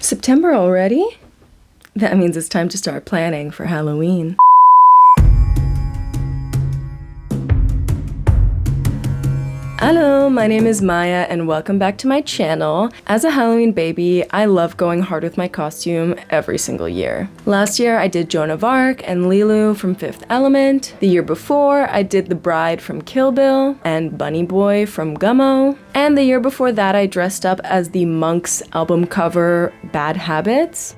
September already? That means it's time to start planning for Halloween. Hello, my name is Maya and welcome back to my channel. As a Halloween baby, I love going hard with my costume every single year. Last year I did Joan of Arc and Lilu from Fifth Element. The year before I did the bride from Kill Bill and Bunny Boy from Gummo. And the year before that I dressed up as the Monks album cover Bad Habits.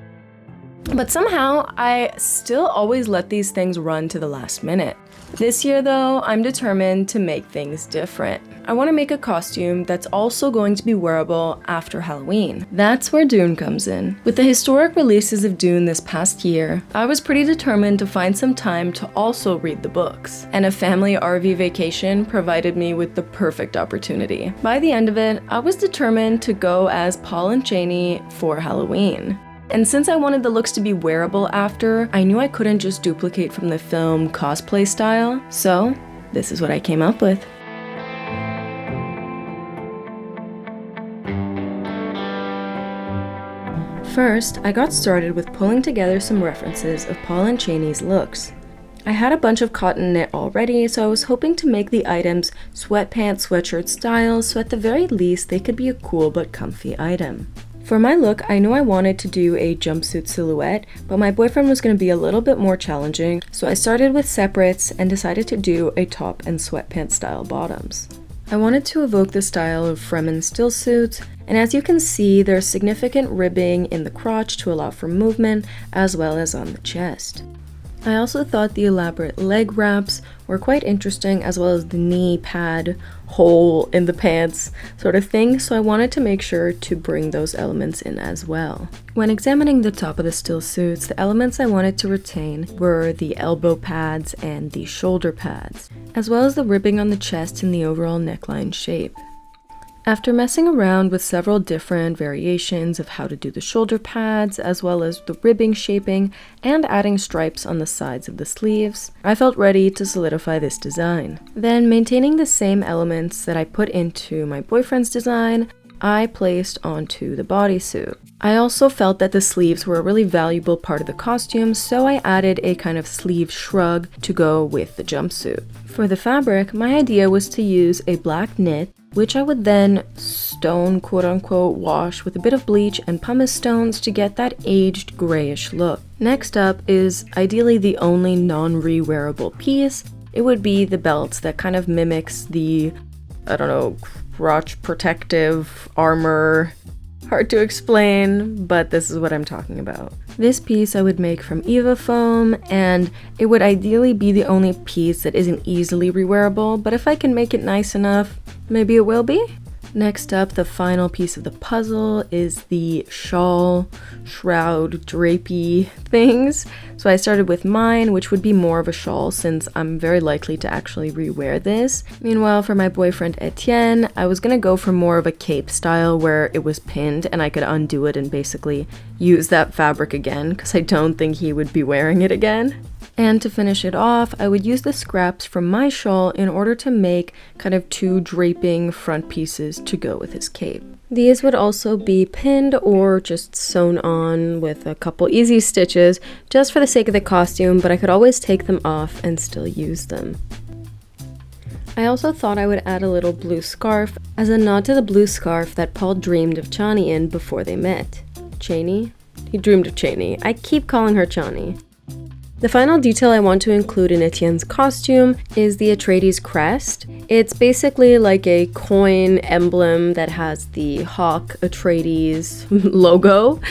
But somehow I still always let these things run to the last minute. This year though, I'm determined to make things different. I want to make a costume that's also going to be wearable after Halloween. That's where Dune comes in. With the historic releases of Dune this past year, I was pretty determined to find some time to also read the books. And a family RV vacation provided me with the perfect opportunity. By the end of it, I was determined to go as Paul and Chani for Halloween. And since I wanted the looks to be wearable after, I knew I couldn't just duplicate from the film cosplay style, so this is what I came up with. First, I got started with pulling together some references of Paul and Chani's looks. I had a bunch of cotton knit already, so I was hoping to make the items sweatpants, sweatshirt style, so at the very least they could be a cool but comfy item. For my look, I knew I wanted to do a jumpsuit silhouette, but my boyfriend was going to be a little bit more challenging, so I started with separates and decided to do a top and sweatpants style bottoms. I wanted to evoke the style of Fremen still suits, and as you can see, there's significant ribbing in the crotch to allow for movement, as well as on the chest. I also thought the elaborate leg wraps were quite interesting, as well as the knee pad hole in the pants sort of thing, so I wanted to make sure to bring those elements in as well. When examining the top of the still suits, the elements I wanted to retain were the elbow pads and the shoulder pads, as well as the ribbing on the chest and the overall neckline shape. After messing around with several different variations of how to do the shoulder pads, as well as the ribbing shaping, and adding stripes on the sides of the sleeves, I felt ready to solidify this design. Then, maintaining the same elements that I put into my boyfriend's design, I placed onto the bodysuit. I also felt that the sleeves were a really valuable part of the costume, so I added a kind of sleeve shrug to go with the jumpsuit. For the fabric, my idea was to use a black knit, which I would then stone, quote-unquote, wash with a bit of bleach and pumice stones to get that aged grayish look. Next up is ideally the only non-rewearable piece. It would be the belt that kind of mimics the, crotch protective armor. Hard to explain, but this is what I'm talking about. This piece I would make from Eva foam, and it would ideally be the only piece that isn't easily rewearable, but if I can make it nice enough, maybe it will be. Next up, the final piece of the puzzle is the shawl, shroud, drapey things. So I started with mine, which would be more of a shawl since I'm very likely to actually rewear this. Meanwhile, for my boyfriend Etienne, I was gonna go for more of a cape style where it was pinned and I could undo it and basically use that fabric again, because I don't think he would be wearing it again. And to finish it off, I would use the scraps from my shawl in order to make kind of two draping front pieces to go with his cape. These would also be pinned or just sewn on with a couple easy stitches just for the sake of the costume, but I could always take them off and still use them. I also thought I would add a little blue scarf as a nod to the blue scarf that Paul dreamed of Chani in before they met. Chani? He dreamed of Chani. I keep calling her Chani. The final detail I want to include in Etienne's costume is the Atreides crest. It's basically like a coin emblem that has the Hawk Atreides logo,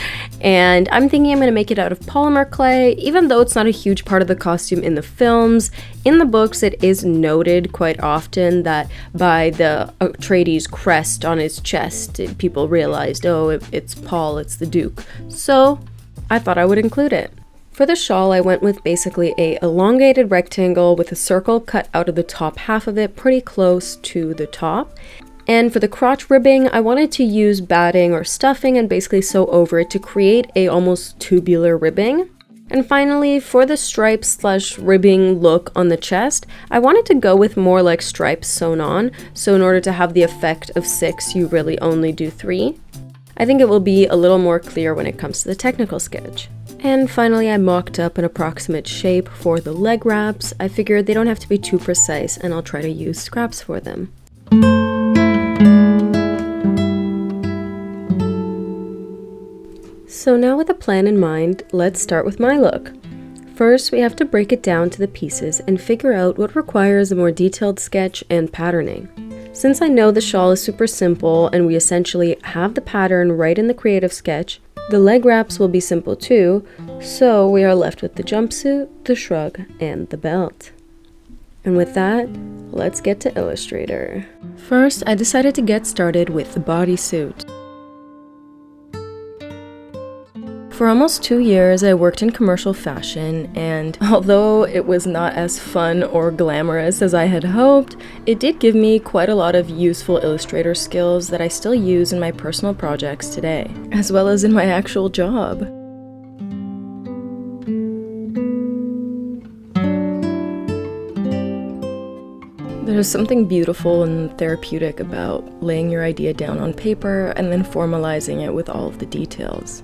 and I'm thinking I'm going to make it out of polymer clay, even though it's not a huge part of the costume in the films. In the books, it is noted quite often that by the Atreides crest on his chest, people realized, oh, it's Paul, it's the Duke. So I thought I would include it. For the shawl, I went with basically a elongated rectangle with a circle cut out of the top half of it pretty close to the top. And for the crotch ribbing, I wanted to use batting or stuffing and basically sew over it to create a almost tubular ribbing. And finally, for the stripes/ribbing look on the chest, I wanted to go with more like stripes sewn on, so in order to have the effect of 6, you really only do 3. I think it will be a little more clear when it comes to the technical sketch. And finally, I mocked up an approximate shape for the leg wraps. I figured they don't have to be too precise, and I'll try to use scraps for them. So now with a plan in mind, let's start with my look. First, we have to break it down to the pieces and figure out what requires a more detailed sketch and patterning. Since I know the shawl is super simple and we essentially have the pattern right in the creative sketch, the leg wraps will be simple too, so we are left with the jumpsuit, the shrug, and the belt. And with that, let's get to Illustrator. First, I decided to get started with the bodysuit. For almost 2 years, I worked in commercial fashion, and although it was not as fun or glamorous as I had hoped, it did give me quite a lot of useful Illustrator skills that I still use in my personal projects today, as well as in my actual job. There's something beautiful and therapeutic about laying your idea down on paper and then formalizing it with all of the details.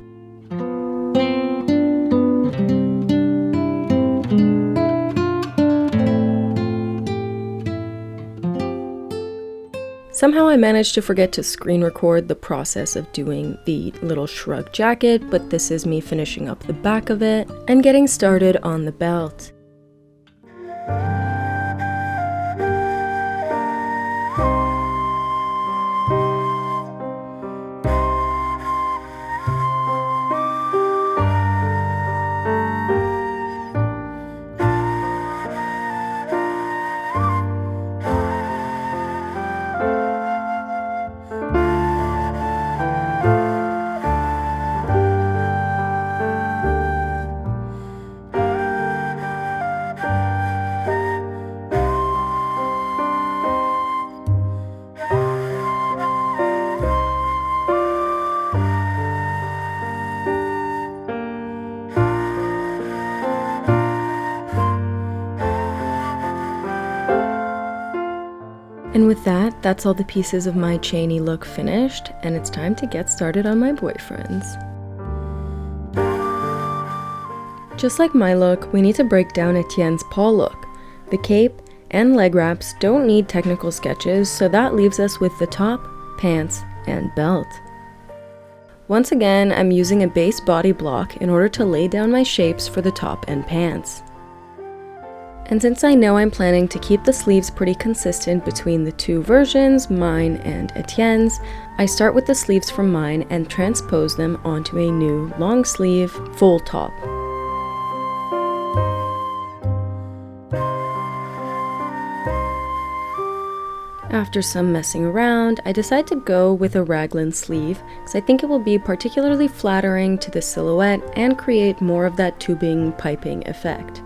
Somehow I managed to forget to screen record the process of doing the little shrug jacket, but this is me finishing up the back of it and getting started on the belt. And with that, that's all the pieces of my Chani look finished, and it's time to get started on my boyfriend's. Just like my look, we need to break down Etienne's Paul look. The cape and leg wraps don't need technical sketches, so that leaves us with the top, pants, and belt. Once again, I'm using a base body block in order to lay down my shapes for the top and pants. And since I know I'm planning to keep the sleeves pretty consistent between the two versions, mine and Etienne's, I start with the sleeves from mine and transpose them onto a new long sleeve full top. After some messing around, I decide to go with a raglan sleeve because I think it will be particularly flattering to the silhouette and create more of that tubing piping effect.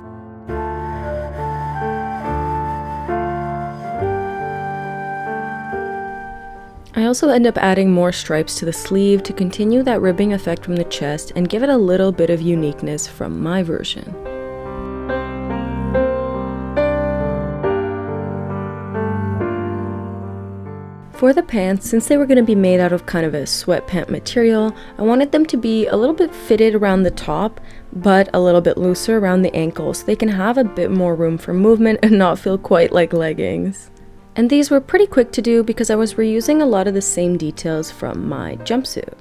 I also end up adding more stripes to the sleeve to continue that ribbing effect from the chest and give it a little bit of uniqueness from my version. For the pants, since they were going to be made out of kind of a sweatpant material, I wanted them to be a little bit fitted around the top, but a little bit looser around the ankles so they can have a bit more room for movement and not feel quite like leggings. And these were pretty quick to do because I was reusing a lot of the same details from my jumpsuit.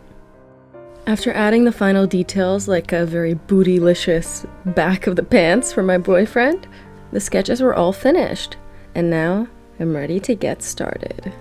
After adding the final details, like a very bootylicious back of the pants for my boyfriend, the sketches were all finished. And now I'm ready to get started.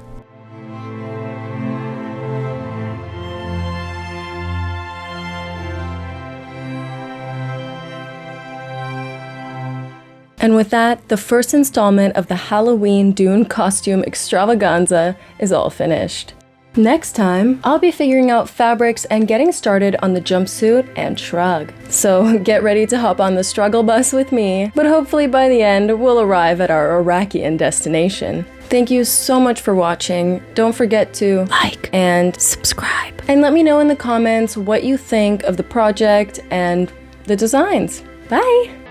And with that, the first installment of the Halloween Dune costume extravaganza is all finished. Next time, I'll be figuring out fabrics and getting started on the jumpsuit and shrug. So get ready to hop on the struggle bus with me, but hopefully by the end, we'll arrive at our Iraqian destination. Thank you so much for watching. Don't forget to like and subscribe. And let me know in the comments what you think of the project and the designs. Bye!